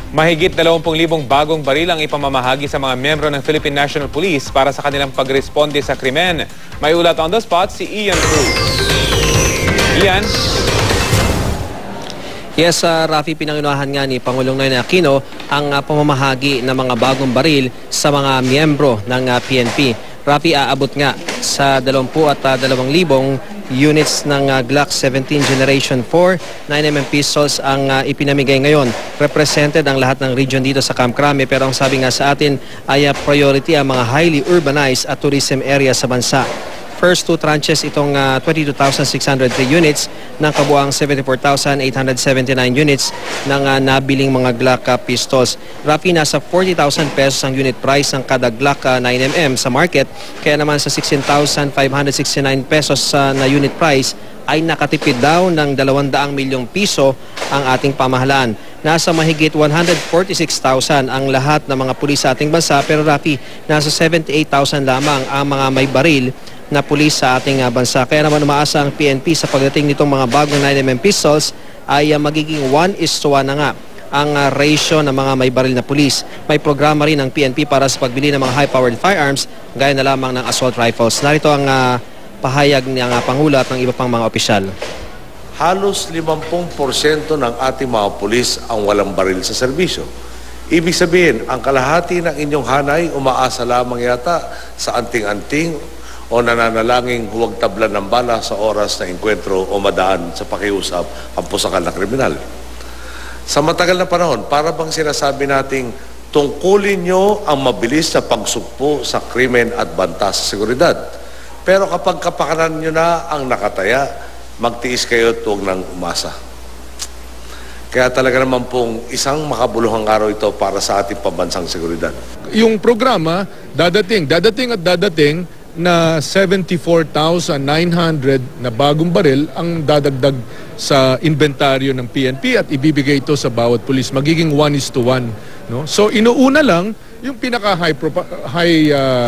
Mahigit 20,000 bagong baril ang ipamamahagi sa mga miyembro ng Philippine National Police para sa kanilang pagresponde sa krimen. May ulat on the spot si Ian Cruz. Ian? Yes, Rafi, pinangunahan nga ni Pangulong Noynoy Aquino ang pamamahagi ng mga bagong baril sa mga miyembro ng PNP. Rafi, aabot nga sa 22,000 units ng Glock 17 Generation 4, 9mm pistols ang ipinamigay ngayon. Represented ang lahat ng region dito sa Camp Crame, pero ang sabi nga sa atin ay priority ang mga highly urbanized at tourism area sa bansa. First two tranches itong 22,603 units ng kabuang 74,879 units ng nabiling mga Glock pistols. Rafi, nasa 40,000 pesos ang unit price ng kada Glock 9mm sa market, kaya naman sa 16,569 pesos na unit price ay nakatipid daw ng 200 milyong piso ang ating pamahalaan. Nasa mahigit 146,000 ang lahat ng mga pulis sa ating bansa, pero Rafi, nasa 78,000 lamang ang mga may baril na pulis sa ating bansa. Kaya naman umaasa ang PNP sa pagdating nitong mga bagong 9mm pistols ay magiging 1:1 na nga ang ratio ng mga may baril na pulis. May programa rin ng PNP para sa pagbili ng mga high-powered firearms gaya na lamang ng assault rifles. Narito ang pahayag ng Pangulo at ng iba pang mga opisyal. Halos 50% ng ating mga pulis ang walang baril sa serbisyo. Ibig sabihin, ang kalahati ng inyong hanay umaasa lamang yata sa anting-anting o nananalangin huwag tablan ng bala sa oras na engkwentro o madaan sa pakiusap ang pusakal na kriminal. Sa matagal na panahon, para bang sinasabi nating tungkulin nyo ang mabilis na pagsugpo sa krimen at banta sa seguridad. Pero kapag kapakanan nyo na ang nakataya, magtiis kayo at huwag nang umasa. Kaya talaga naman pong isang makabuluhang araw ito para sa ating pambansang seguridad. Yung programa, dadating na 74,900 na bagong baril ang dadagdag sa inventaryo ng PNP at ibibigay ito sa bawat pulis. Magiging 1:1. No? So inuuna lang yung pinaka-high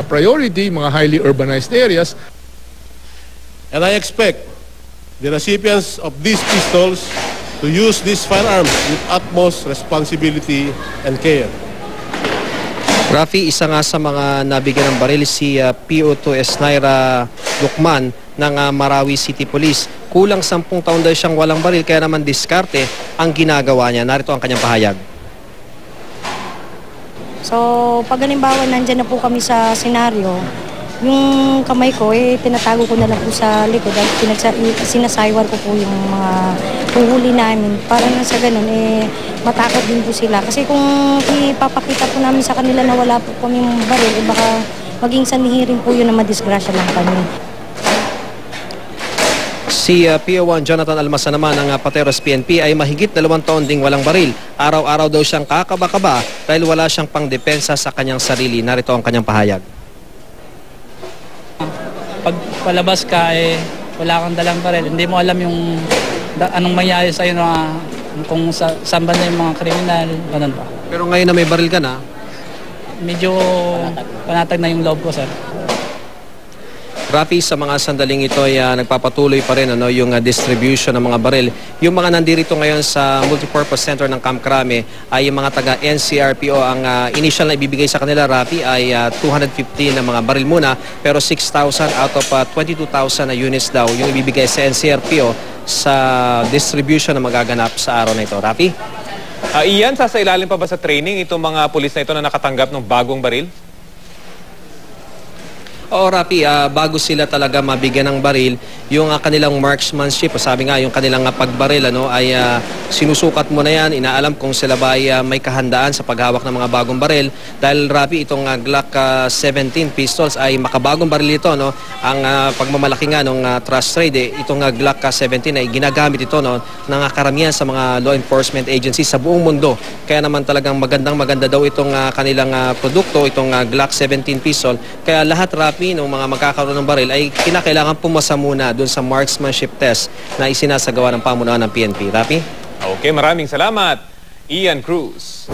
priority, mga highly urbanized areas. And I expect the recipients of these pistols to use these firearms with utmost responsibility and care. Rafi, isa nga sa mga nabigyan ng baril si PO2 Esnaira Lukman ng Marawi City Police. Kulang 10 taon daw siyang walang baril, kaya naman diskarte ang ginagawa niya. Narito ang kanyang pahayag. So, pag halimbawa nandyan na po kami sa senaryo, yung kamay ko, tinatago ko na lang po sa likod at sinasaywar ko po yung mga puhuli namin para na sa ganun, matakot din po sila. Kasi kung ipapakita po namin sa kanila na wala po kami baril, baka maging sanihirin po yun na madisgrasya lang kami. Si PO1 Jonathan Almasa naman ng Pateros PNP ay mahigit 2 taon ding walang baril. Araw-araw daw siyang kakaba-kaba dahil wala siyang pangdepensa sa kanyang sarili. Narito ang kanyang pahayag. Pag palabas ka, wala kang dalang baril. Hindi mo alam yung anong mangyari sa'yo na kung saan ba na yung mga kriminal, ganun pa. Pero ngayon na may baril ka na? Medyo panatag na yung loob ko, sir. Rafi, sa mga sandaling ito ay nagpapatuloy pa rin yung distribution ng mga baril. Yung mga nandirito ngayon sa Multipurpose Center ng Camp Crame ay yung mga taga-NCRPO. Ang initial na ibibigay sa kanila, Rafi, ay 250 na mga baril muna, pero 6,000 out of 22,000 na units daw yung ibibigay sa NCRPO sa distribution na magaganap sa araw na ito. Rafi? Ian, sasailalim pa ba sa training itong mga pulis na ito na nakatanggap ng bagong baril? Oo, Rafi, bago sila talaga mabigyan ng baril, yung kanilang marksmanship, sabi nga, yung kanilang pagbaril, ay sinusukat mo na yan, inaalam kung sila ba ay may kahandaan sa paghawak ng mga bagong baril. Dahil, Rafi, itong Glock 17 pistols ay makabagong baril ito, no? Ang pagmamalaki nga ng trust trade, itong Glock 17 ay ginagamit ito, no, ng karamihan sa mga law enforcement agencies sa buong mundo. Kaya naman talagang maganda daw itong kanilang produkto, itong Glock 17 pistol. Kaya lahat, Rafi, ng mga magkakaroon ng baril ay kinakailangan pumasa muna doon sa marksmanship test na isinasagawa ng pamunuan ng PNP. Rafi? Okay, maraming salamat, Ian Cruz.